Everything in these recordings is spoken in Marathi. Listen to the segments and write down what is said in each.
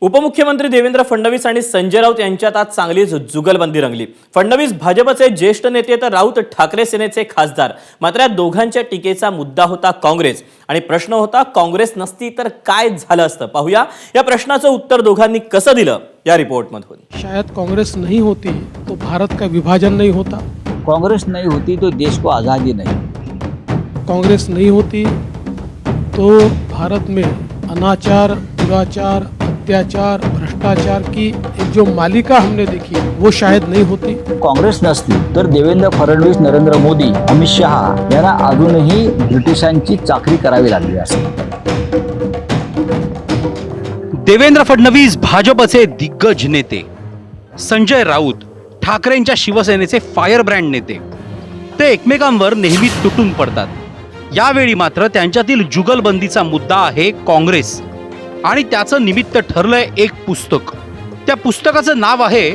उपमुख्यमंत्री देवेंद्र फडणवीस आणि संजय राऊत यांच्यात आज चांगलीच जुगलबंदी रंगली। फडणवीस भाजपचे ज्येष्ठ नेते तर राऊत ठाकरे सेनेचे खासदार। मात्र या दोघांच्या टीकेचा मुद्दा होता काँग्रेस आणि प्रश्न होता काँग्रेस नसती तर काय झालं असतं। पाहूया या प्रश्नाचं उत्तर दोघांनी कसं दिलं या रिपोर्टमधून। शायद कांग्रेस नहीं होती तो भारत का विभाजन नहीं होता। कांग्रेस नहीं होती तो देश को आज़ादी नहीं। कांग्रेस नहीं होती तो भारत में अनाचार, दुराचार, अत्याचार, भ्रष्टाचार की एक जो मालिका हमने देखी वो शायद नहीं होती। काँग्रेस नसती तर देवेंद्र फडणवीस, नरेंद्र मोदी, अमित शहा यांना अजूनही ब्रिटिशांची चाकरी करावी लागली असती। देवेंद्र फडणवीस भाजपचे दिग्गज नेते, संजय राऊत ठाकरेंच्या शिवसेनेचे फायर ब्रँड नेते, ते एकमेकांवर नेहमी तुटून पडतात। यावेळी मात्र त्यांच्यातील जुगलबंदीचा मुद्दा आहे काँग्रेस आणि त्याचं निमित्त ठरलंय एक पुस्तक। त्या पुस्तकाचं नाव आहे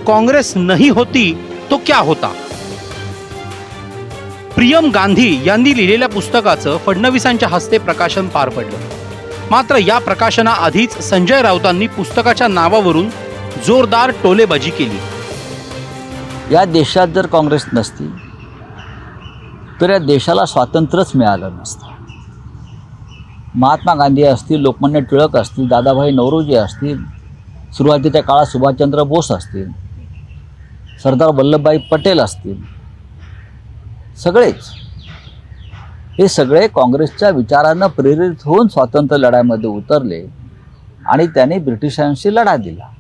काँग्रेस नहीं होती तो क्या होता। प्रियम गांधी यांनी लिहिलेल्या पुस्तकाचं फडणवीसांच्या हस्ते प्रकाशन पार पडलं। मात्र या प्रकाशनाआधीच संजय राऊतांनी पुस्तकाच्या नावावरून जोरदार टोलेबाजी केली। या देशात जर काँग्रेस नसती तर या देशाला स्वातंत्र्यच मिळालं नसतं। महात्मा गांधी असतील, लोकमान्य टिळक असतील, दादाभाई नौरोजी असतील, सुरुवातीच्या काळात सुभाषचंद्र बोस असतील, सरदार वल्लभभाई पटेल असतील, हे सगळे काँग्रेसच्या विचारानं प्रेरित होऊन स्वातंत्र्य लढ्यामध्ये उतरले आणि त्यांनी ब्रिटिशांशी लढा दिला।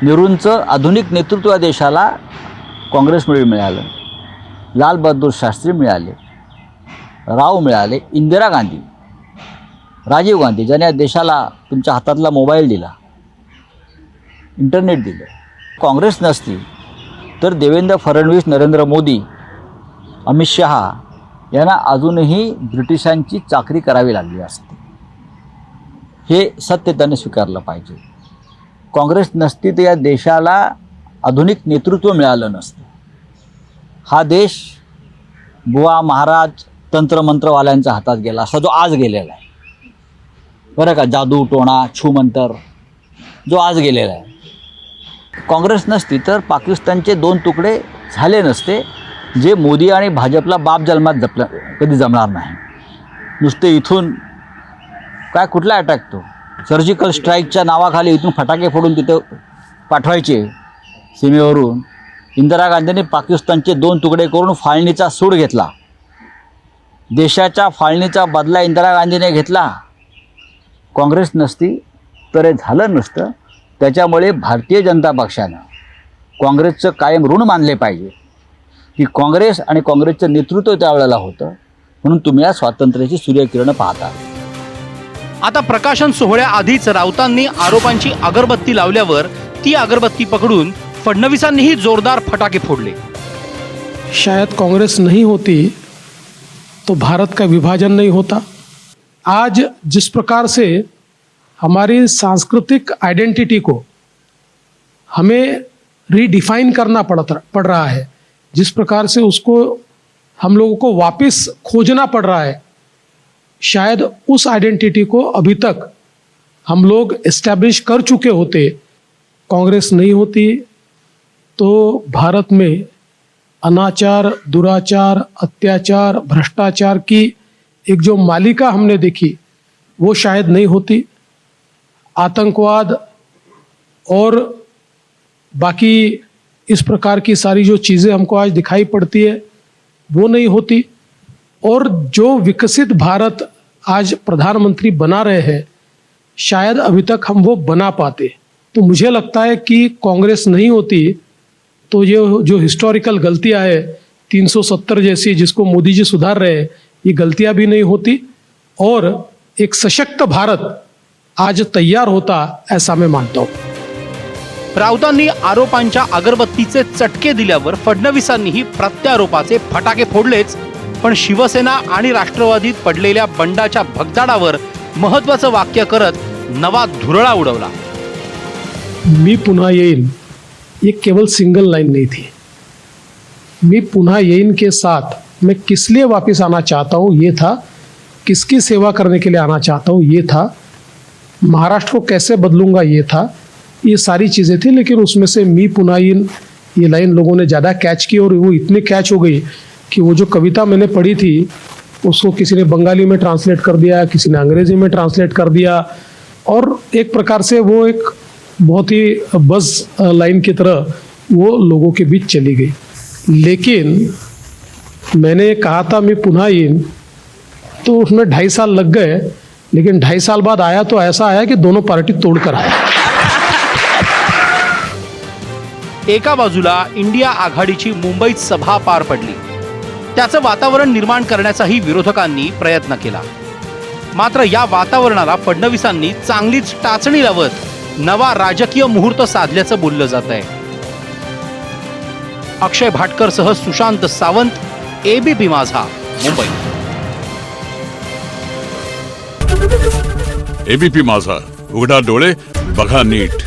नेहरूंचं आधुनिक नेतृत्व या देशाला काँग्रेसमुळे मिळालं। लाल बहादूर शास्त्री मिळाले, राव मिळाले, इंदिरा गांधी, राजीव गांधी ज्याने या देशाला तुमच्या हातातला मोबाईल दिला, इंटरनेट दिलं। काँग्रेस नसती तर देवेंद्र फडणवीस, नरेंद्र मोदी, अमित शहा यांना अजूनही ब्रिटिशांची चाकरी करावी लागली असती। हे सत्य त्यांनी स्वीकारलं पाहिजे। काँग्रेस नसती तर या देशाला आधुनिक नेतृत्व मिळालं नसतं। हा देश बुवा महाराज तंत्रमंत्रवाल्यांच्या हातात गेला असा जो आज गेलेला आहे, बरं का, जादू टोणा छूमंतर जो आज गेलेला आहे। काँग्रेस नसती तर पाकिस्तानचे 2 तुकडे झाले नसते, जे मोदी आणि भाजपला बाप जन्मात कधी जमणार नाही। नुसते इथून काय कुठला अटॅक, तो सर्जिकल स्ट्राईकच्या नावाखाली इथून फटाके फोडून तिथं पाठवायचे सीमेवरून। इंदिरा गांधींनी पाकिस्तानचे 2 तुकडे करून फाळणीचा सूड घेतला। देशाच्या फाळणीचा बदला इंदिरा गांधीने घेतला। काँग्रेस नसती तर हे झालं नसतं। त्याच्यामुळे भारतीय जनता पक्षानं काँग्रेसचं कायम ऋण मानले पाहिजे की काँग्रेस आणि काँग्रेसचं नेतृत्व त्यावेळेला होतं, म्हणून तुम्ही या स्वातंत्र्याची सूर्यकिरणं पाहता। आता प्रकाशन सोहळ्याआधीच राऊतांनी आरोपांची अगरबत्ती लावल्यावर ती अगरबत्ती पकडून फडणवीसांनीही जोरदार फटाके फोडले। शायद कांग्रेस नहीं होती तो भारत का विभाजन नहीं होता। आज जिस प्रकार से हमारी सांस्कृतिक आइडेंटिटी को हमें रीडिफाइन करना पड़ रहा है, जिस प्रकार से उसको हम लोगों को वापस खोजना पड़ रहा है, शायद उस आइडेंटिटी को अभी तक हम लोग एस्टैब्लिश कर चुके होते। कांग्रेस नहीं होती तो भारत में अनाचार, दुराचार, अत्याचार, भ्रष्टाचार की एक जो मालिका हमने देखी वो शायद नहीं होती। आतंकवाद और बाकी इस प्रकार की सारी जो चीज़ें हमको आज दिखाई पड़ती है वो नहीं होती। और जो विकसित भारत आज प्रधानमंत्री बना रहे हैं, शायद अभी तक हम वो बना पाते। तो मुझे लगता है कि कांग्रेस नहीं होती तो ये जो हिस्टोरिकल गलतियां है 370 जैसी जिसको मोदी जी सुधार रहे हैं, ये गलतियां भी नहीं होती और एक सशक्त भारत आज तैयार होता, ऐसा मैं मानता हूं। राऊतांनी आरोपांच्या अगरबत्तीचे चटके दिल्यावर फडणवीसांनीही प्रत्यारोपाचे फटाके फोडलेच, पण शिवसेना आणि राष्ट्रवादीत पडलेल्या बंडाच्या भगदाडावर महत्त्वाचं वाक्य करत नवा धुरळा उडवला। मी पुन्हा येईन ये केवल सिंगल लाइन नहीं थी। मी पुन्हा येईन के साथ मैं किस लिए वापस आना चाहता हूँ ये था, किसकी सेवा करने के लिए आना चाहता हूँ ये था। महाराष्ट्र को कैसे बदलूंगा ये था, ये सारी चीज़ें थी। लेकिन उसमें से मी पुन्हा येईन ये लाइन लोगों ने ज़्यादा कैच की, और वो इतनी कैच हो गई कि वो जो कविता मैंने पढ़ी थी उसको किसी ने बंगाली में ट्रांसलेट कर दिया, किसी ने अंग्रेजी में ट्रांसलेट कर दिया, और एक प्रकार से वो एक बहुत ही बज़ लाइन की तरह वो लोगों के बीच चली गई। लेकिन मैंने कहा था मी पुन्हा येईन, तो उसमें 2.5 साल लग गए, लेकिन 2.5 साल बाद आया तो ऐसा आया कि दोनों पार्टी तोड़कर आया। एका बाजूला इंडिया आघाडीची मुंबईत सभा पार पडली, त्याचं वातावरण निर्माण करण्याचाही विरोधकांनी प्रयत्न केला। मात्र या वातावरणाला फडणवीसांनी चांगलीच टाचणी लावत नवा राजकीय मुहूर्त साधल्याचं बोललं जात आहे। अक्षय भाटकरसह सुशांत सावंत, एबीपी माझा, मुंबई। एबीपी माझा, उघडा डोळे बघा नीट।